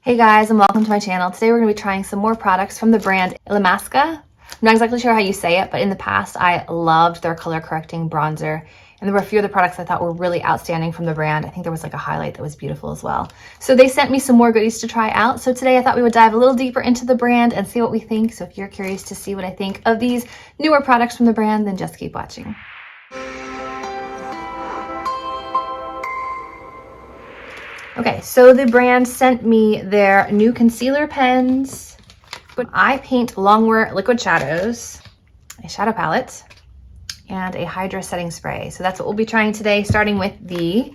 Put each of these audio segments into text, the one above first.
Hey guys, and welcome to my channel. Today we're going to be trying some more products from the brand ILLAMSAQUA. I'm not exactly sure how you say it, but in the past I loved their color correcting bronzer. And there were a few other products I thought were really outstanding from the brand. I think there was like a highlight that was beautiful as well. So they sent me some more goodies to try out. So today I thought we would dive a little deeper into the brand and see what we think. So if you're curious to see what I think of these newer products from the brand, then just keep watching. Okay, so the brand sent me their new concealer pens, eye paint longwear liquid shadows, a shadow palette, and a hydra setting spray. So that's what we'll be trying today, starting with the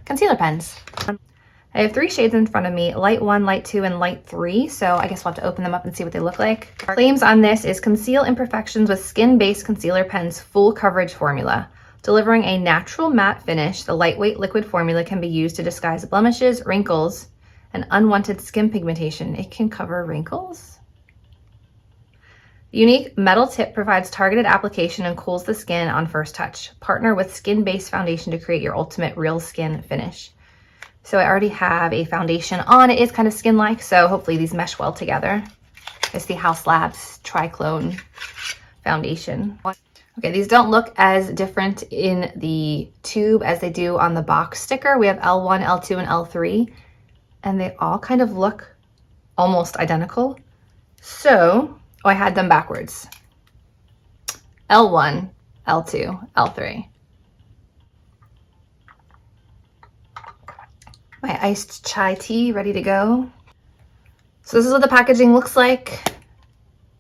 concealer pens. I have 3 shades in front of me, light 1, light 2, and light 3. So I guess we'll have to open them up and see what they look like. Claims on this is conceal imperfections with skin-based concealer pens full coverage formula. Delivering a natural matte finish, the lightweight liquid formula can be used to disguise blemishes, wrinkles, and unwanted skin pigmentation. It can cover wrinkles. The unique metal tip provides targeted application and cools the skin on first touch. Partner with skin-based foundation to create your ultimate real skin finish. So I already have a foundation on. It is kind of skin-like, so hopefully these mesh well together. It's the House Labs Triclone foundation. Okay, these don't look as different in the tube as they do on the box sticker. We have L1, L2, and L3, and they all kind of look almost identical. So, I had them backwards. L1, L2, L3. My iced chai tea ready to go. So this is what the packaging looks like.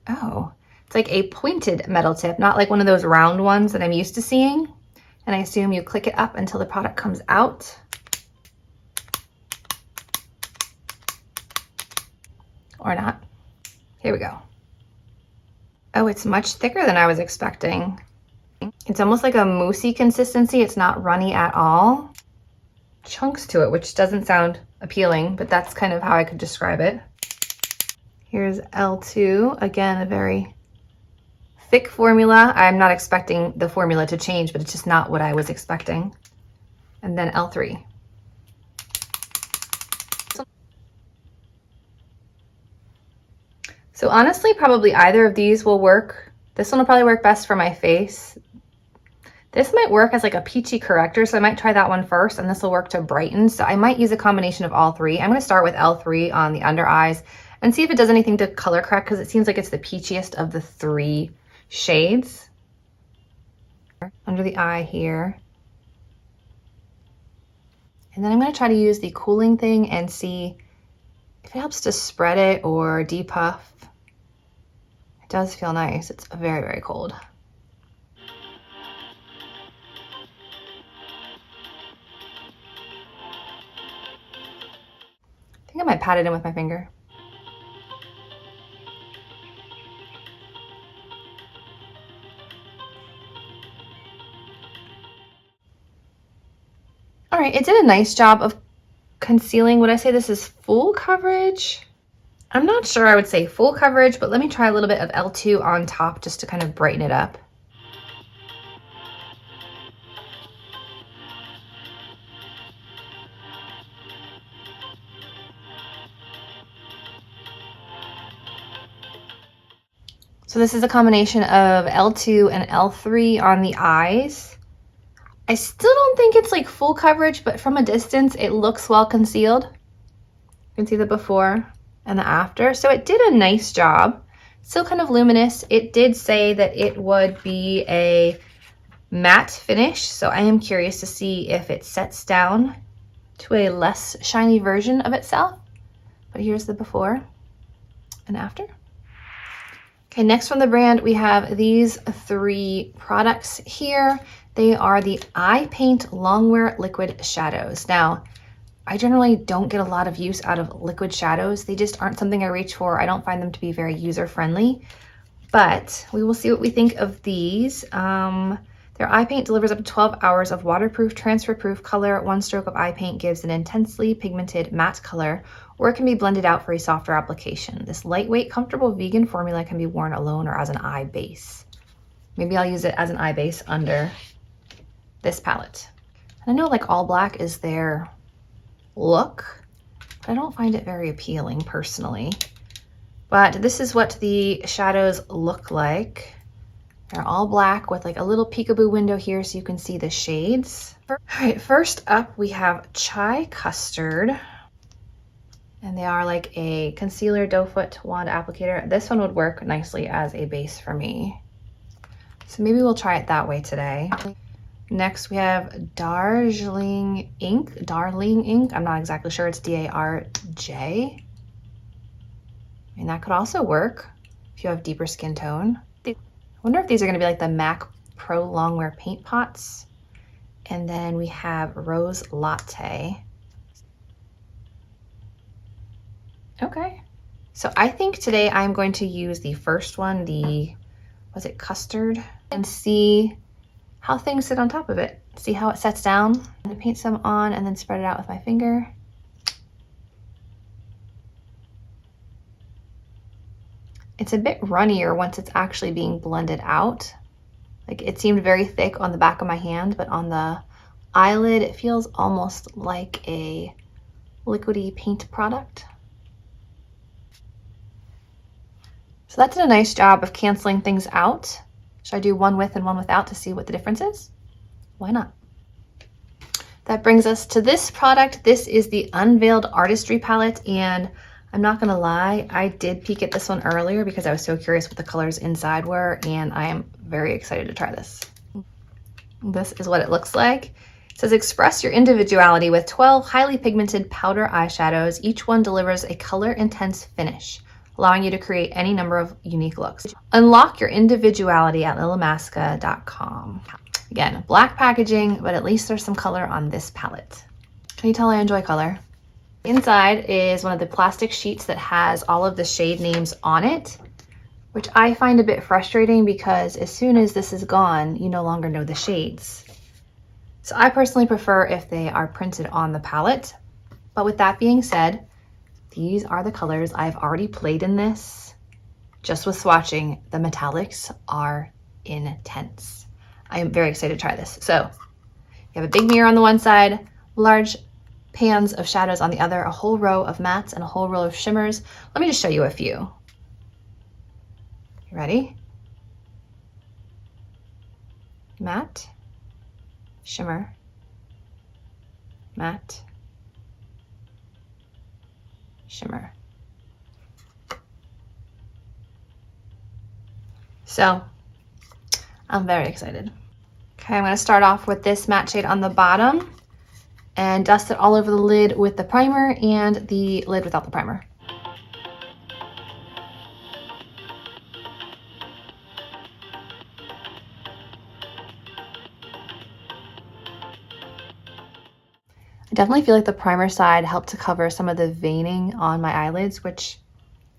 Oh. It's like a pointed metal tip, not like one of those round ones that I'm used to seeing. And I assume you click it up until the product comes out. Or not. Here we go. Oh, it's much thicker than I was expecting. It's almost like a moussey consistency. It's not runny at all. Chunks to it, which doesn't sound appealing, but that's kind of how I could describe it. Here's L2, again, a very thick formula. I'm not expecting the formula to change, but it's just not what I was expecting. And then L3. So honestly, probably either of these will work. This one will probably work best for my face. This might work as like a peachy corrector, so I might try that one first, and this will work to brighten. So I might use a combination of all 3. I'm gonna start with L3 on the under eyes and see if it does anything to color correct, because it seems like it's the peachiest of the 3 shades. Under the eye here. And then I'm going to try to use the cooling thing and see if it helps to spread it or depuff. It does feel nice. It's very, very cold. I think I might pat it in with my finger. All right, it did a nice job of concealing. Would I say this is full coverage? I'm not sure I would say full coverage, but let me try a little bit of L2 on top just to kind of brighten it up. So this is a combination of L2 and L3 on the eyes. I still don't think it's like full coverage, but from a distance, it looks well concealed. You can see the before and the after. So it did a nice job. Still kind of luminous. It did say that it would be a matte finish. So I am curious to see if it sets down to a less shiny version of itself. But here's the before and after. Okay, next from the brand, we have these 3 products here. They are the Eye Paint Longwear Liquid Shadows. Now, I generally don't get a lot of use out of liquid shadows. They just aren't something I reach for. I don't find them to be very user-friendly, but we will see what we think of these. Their eye paint delivers up to 12 hours of waterproof, transfer-proof color. 1 stroke of eye paint gives an intensely pigmented matte color, or it can be blended out for a softer application. This lightweight, comfortable vegan formula can be worn alone or as an eye base. Maybe I'll use it as an eye base under this palette. And I know like all black is their look, but I don't find it very appealing personally. But this is what the shadows look like. They're all black with like a little peekaboo window here so you can see the shades. All right, first up we have Chai Custard. And they are like a concealer doe foot wand applicator. This one would work nicely as a base for me. So maybe we'll try it that way today. Next we have Darjeeling Ink. I'm not exactly sure. It's D-A-R-J. I mean, that could also work if you have deeper skin tone. I wonder if these are gonna be like the MAC Pro Longwear paint pots. And then we have Rose Latte. Okay. So I think today I'm going to use the first one, was it Custard? And see how things sit on top of it. See how it sets down. And paint some on and then spread it out with my finger. It's a bit runnier once it's actually being blended out. Like it seemed very thick on the back of my hand, but on the eyelid, it feels almost like a liquidy paint product. So that did a nice job of canceling things out. Should I do one with and one without to see what the difference is? Why not? That brings us to this product. This is the Unveiled Artistry palette, and I'm not gonna lie, I did peek at this one earlier because I was so curious what the colors inside were, and I am very excited to try this. This is what it looks like. It says, express your individuality with 12 highly pigmented powder eyeshadows. Each one delivers a color intense finish, allowing you to create any number of unique looks. Unlock your individuality at ILLAMSAQUA.com. Again, black packaging, but at least there's some color on this palette. Can you tell I enjoy color? Inside is one of the plastic sheets that has all of the shade names on it, which I find a bit frustrating because as soon as this is gone, you no longer know the shades. So I personally prefer if they are printed on the palette. But with that being said, these are the colors. I've already played in this. Just with swatching, the metallics are intense. I am very excited to try this. So you have a big mirror on the one side, large pans of shadows on the other, a whole row of mattes and a whole row of shimmers. Let me just show you a few. You ready? Matte, shimmer, matte, shimmer. So I'm very excited. Okay, I'm gonna start off with this matte shade on the bottom and dust it all over the lid with the primer and the lid without the primer. I definitely feel like the primer side helped to cover some of the veining on my eyelids, which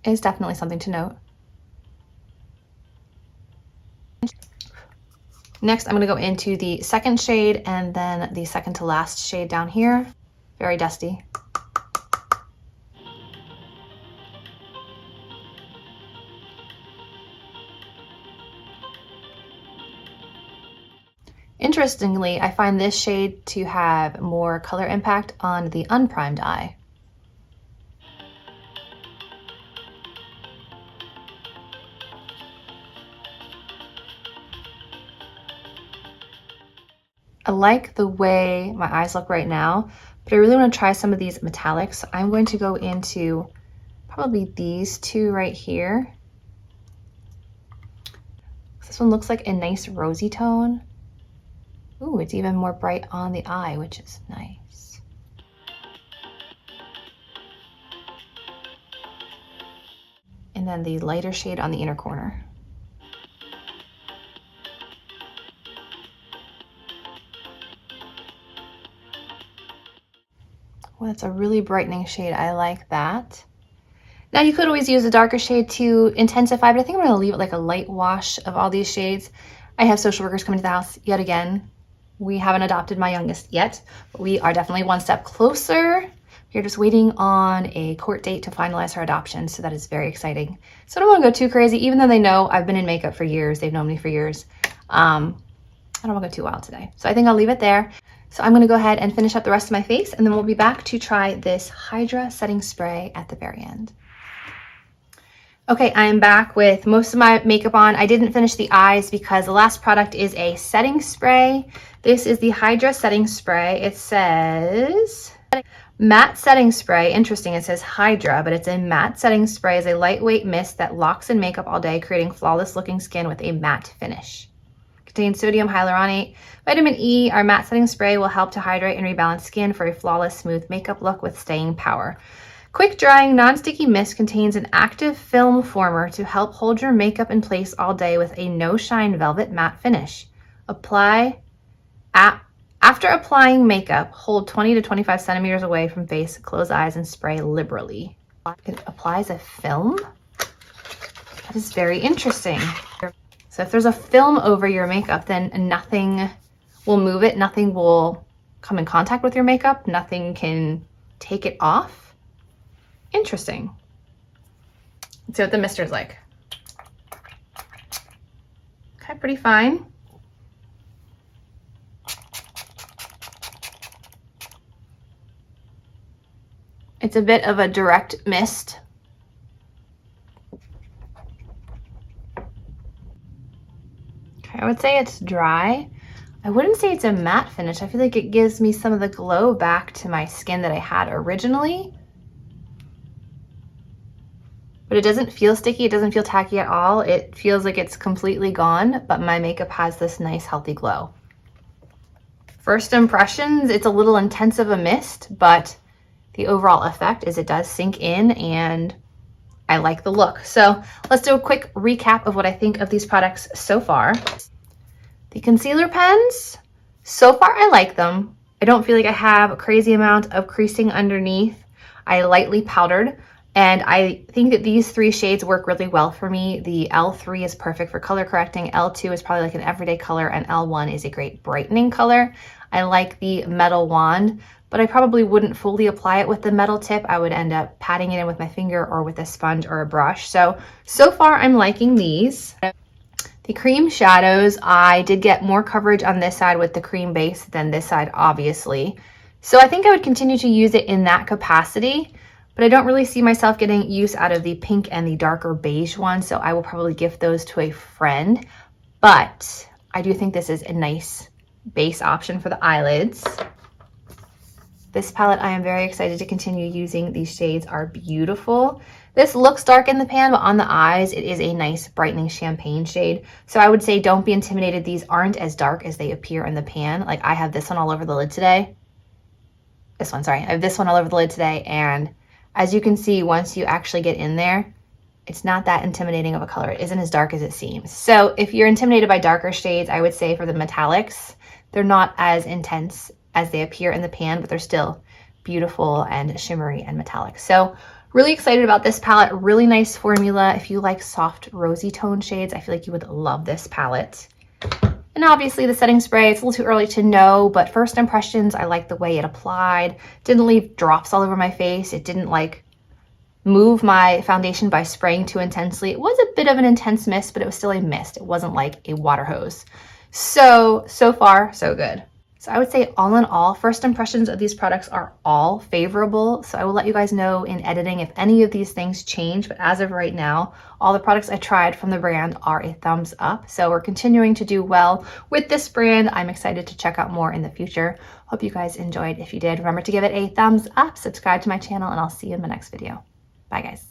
is definitely something to note. Next, I'm gonna go into the second shade and then the second to last shade down here. Very dusty. Interestingly, I find this shade to have more color impact on the unprimed eye. I like the way my eyes look right now, but I really want to try some of these metallics. I'm going to go into probably these two right here. This one looks like a nice rosy tone. Ooh, it's even more bright on the eye, which is nice. And then the lighter shade on the inner corner. Well, that's a really brightening shade. I like that. Now you could always use a darker shade to intensify, but I think I'm gonna leave it like a light wash of all these shades. I have social workers coming to the house yet again. We haven't adopted my youngest yet, but we are definitely one step closer. We're just waiting on a court date to finalize her adoption, so that is very exciting. So I don't wanna go too crazy, even though they know I've been in makeup for years, they've known me for years. I don't wanna go too wild today. So I think I'll leave it there. So I'm gonna go ahead and finish up the rest of my face, and then we'll be back to try this Hydra setting spray at the very end. Okay, I am back with most of my makeup on. I didn't finish the eyes because the last product is a setting spray. This is the Hydra setting spray. It says matte setting spray. Interesting, it says Hydra, but it's a matte setting spray. Is a lightweight mist that locks in makeup all day, creating flawless looking skin with a matte finish. Contains sodium hyaluronate, vitamin E. Our matte setting spray will help to hydrate and rebalance skin for a flawless, smooth makeup look with staying power. Quick drying, non-sticky mist contains an active film former to help hold your makeup in place all day with a no-shine velvet matte finish. After applying makeup, hold 20 to 25 centimeters away from face, close eyes, and spray liberally. It applies a film? That is very interesting. So if there's a film over your makeup, then nothing will move it, nothing will come in contact with your makeup, nothing can take it off. Interesting. Let's see what the mister's like. Okay, pretty fine. It's a bit of a direct mist. Okay, I would say it's dry. I wouldn't say it's a matte finish. I feel like it gives me some of the glow back to my skin that I had originally. But it doesn't feel sticky, it doesn't feel tacky at all. It feels like it's completely gone, but my makeup has this nice healthy glow. First impressions, it's a little intense of a mist, but the overall effect is it does sink in and I like the look. So let's do a quick recap of what I think of these products so far. The concealer pens, so far I like them. I don't feel like I have a crazy amount of creasing underneath. I lightly powdered. And I think that these three shades work really well for me. The L3 is perfect for color correcting. L2 is probably like an everyday color, and L1 is a great brightening color. I like the metal wand, but I probably wouldn't fully apply it with the metal tip. I would end up patting it in with my finger or with a sponge or a brush. So far I'm liking these. The cream shadows, I did get more coverage on this side with the cream base than this side, obviously. So I think I would continue to use it in that capacity. But I don't really see myself getting use out of the pink and the darker beige one, so I will probably gift those to a friend. But I do think this is a nice base option for the eyelids. This palette, I am very excited to continue using. These shades are beautiful. This looks dark in the pan, but on the eyes, it is a nice brightening champagne shade. So I would say don't be intimidated. These aren't as dark as they appear in the pan. Like I have this one all over the lid today. I have this one all over the lid today, and as you can see, once you actually get in there, it's not that intimidating of a color. It isn't as dark as it seems. So if you're intimidated by darker shades, I would say for the metallics, they're not as intense as they appear in the pan, but they're still beautiful and shimmery and metallic. So really excited about this palette. Really nice formula. If you like soft rosy tone shades, I feel like you would love this palette. And obviously the setting spray, it's a little too early to know, but first impressions, I like the way it applied. Didn't leave drops all over my face. It didn't like move my foundation by spraying too intensely. It was a bit of an intense mist, but it was still a mist. It wasn't like a water hose. So far, so good. So I would say all in all, first impressions of these products are all favorable. So I will let you guys know in editing if any of these things change. But as of right now, all the products I tried from the brand are a thumbs up. So we're continuing to do well with this brand. I'm excited to check out more in the future. Hope you guys enjoyed. If you did, remember to give it a thumbs up, subscribe to my channel, and I'll see you in my next video. Bye guys.